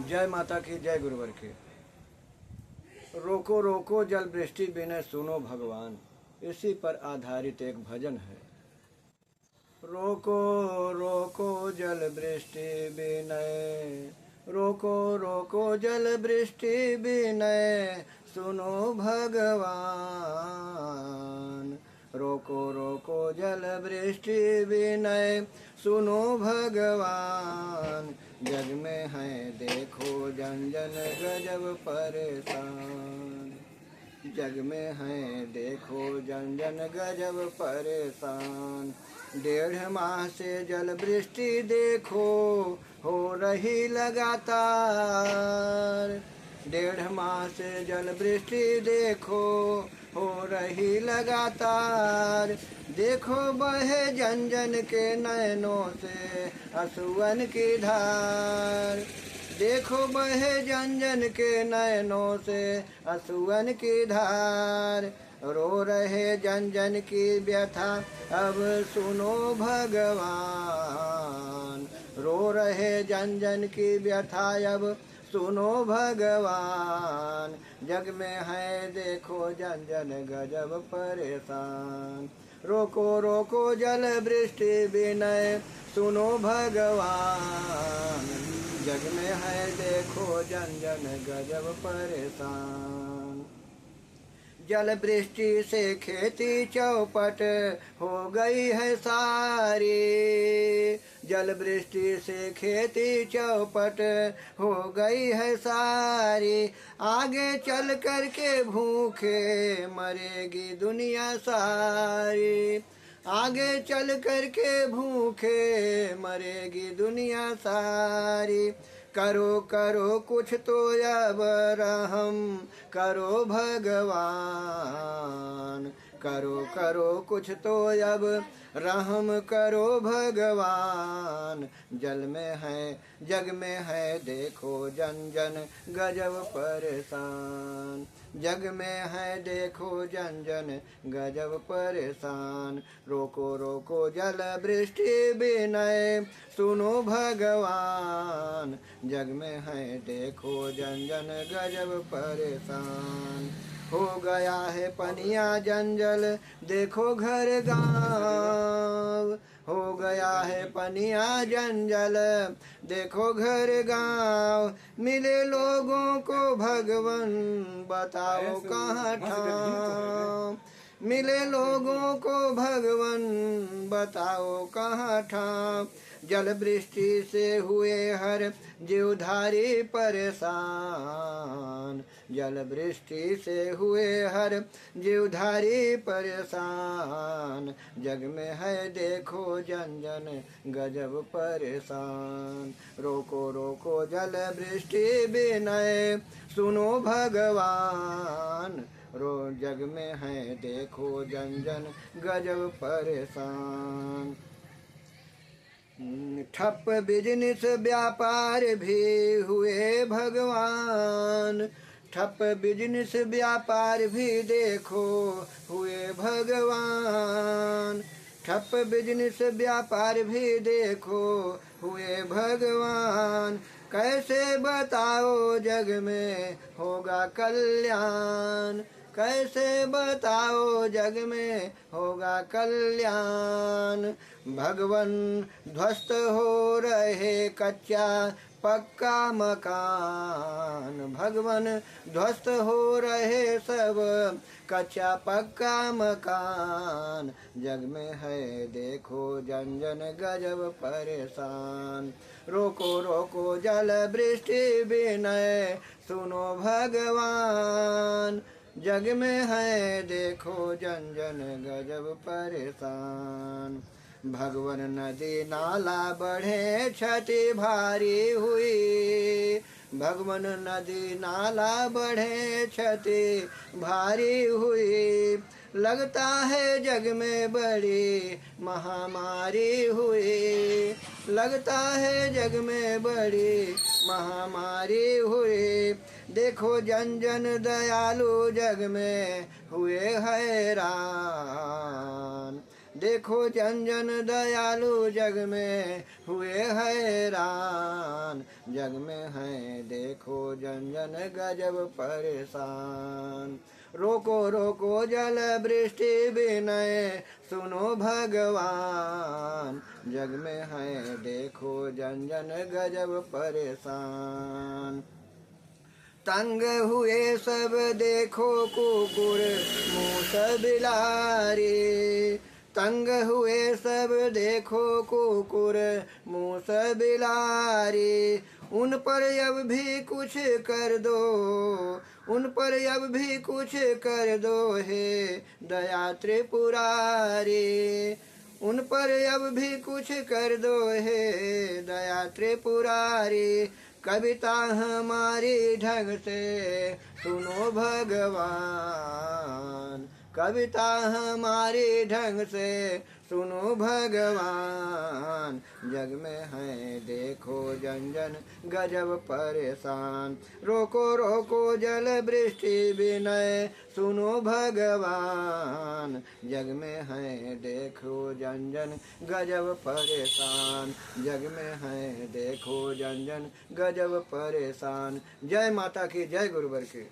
जय माता की, जय गुरुवर की। रोको रोको जल वृष्टि बिना सुनो भगवान, इसी पर आधारित एक भजन है। रोको रोको जल वृष्टि बिनय, रोको रोको जल वृष्टि बिनय सुनो भगवान। रोको रोको जल वृष्टि बिनय सुनो भगवान। जग में है देखो जन जन गजब परेशान, जग में है देखो जन जन गजब परेशान। 1.5 माह से जल वृष्टि देखो हो रही लगातार, 1.5 माह से जल वृष्टि देखो हो रही लगातार। देखो बहे जन जन के नयनों से आंसुअन की धार, देखो बहे जन जन के नयनों से आंसुअन की धार। रो रहे जन जन की व्यथा अब सुनो भगवान, रो रहे जन जन की व्यथा अब सुनो भगवान। जग में है देखो जन जन गजब परेशान। रोको रोको जल वृष्टि बिनय सुनो भगवान। जग में है देखो जन जन गजब परेशान। जल वृष्टि से खेती चौपट हो गई है सारी, जल वृष्टि से खेती चौपट हो गई है सारी। आगे चल कर के भूखे मरेगी दुनिया सारी, आगे चल कर के भूखे मरेगी दुनिया सारी। करो करो कुछ तो अब रहम करो भगवान, करो करो कुछ तो अब रहम करो भगवान। जल में है जग में है देखो जन जन गजब परेशान, जग में है देखो जन जन गजब परेशान। रोको रोको जल वृष्टि बिनय सुनो भगवान। जग में है देखो जन जन गजब परेशान। हो गया है पनिया जंजल देखो घर गाँव, हो गया है पनिया जंजल देखो घर गाँव। मिले लोगों को भगवन बताओ कहाँ ठाम, मिले लोगों को भगवन बताओ कहाँ ठाम। जल वृष्टि से हुए हर जीवधारी परेशान, जल वृष्टि से हुए हर जीवधारी परेशान। जग में है देखो जन जन गजब परेशान। रोको रोको जल वृष्टि बिनय सुनो भगवान। रो जग में है देखो जन जन गजब परेशान। ठप बिजनेस व्यापार भी हुए भगवान, ठप बिजनेस व्यापार भी देखो हुए भगवान। ठप बिजनेस व्यापार भी देखो हुए भगवान। कैसे बताओ जग में होगा कल्याण, कैसे बताओ जग में होगा कल्याण। भगवन ध्वस्त हो रहे कच्चा पक्का मकान, भगवन ध्वस्त हो रहे सब कच्चा पक्का मकान। जग में है देखो जन जन गजब परेशान। रोको रोको जल वृष्टि बिनय सुनो भगवान। जग में है देखो जन जन गजब परेशान। भगवन नदी नाला बढ़े क्षति भारी हुई, भगवन नदी नाला बढ़े क्षति भारी हुई। लगता है जग में बड़ी महामारी हुई, लगता है जग में बड़ी महामारी हुई। देखो जन जन दयालु जग में हुए हैरान, देखो जन जन दयालु जग में हुए हैरान, जग में है देखो जन जन गजब परेशान। रोको रोको जल वृष्टि विनय सुनो भगवान, जग में है देखो जन जन गजब परेशान। तंग हुए सब देखो कुकुर मूस बिलारी, तंग हुए सब देखो कुकुर मूस बिलारी। उन पर अब भी कुछ कर दो, उन पर अब भी कुछ कर दो हे दया त्रिपुरारी, उन पर अब भी कुछ कर दो हे दया त्रिपुरारी। कविता हमारी ढंग से सुनो भगवान, कविता हमारी ढंग से सुनो भगवान, जग में है देखो जन जन गजब परेशान। रोको रोको जल वृष्टि विनय सुनो भगवान, जग में है देखो जन जन गजब परेशान, जग में है देखो जन जन गजब परेशान। जय माता की, जय गुरुवर की।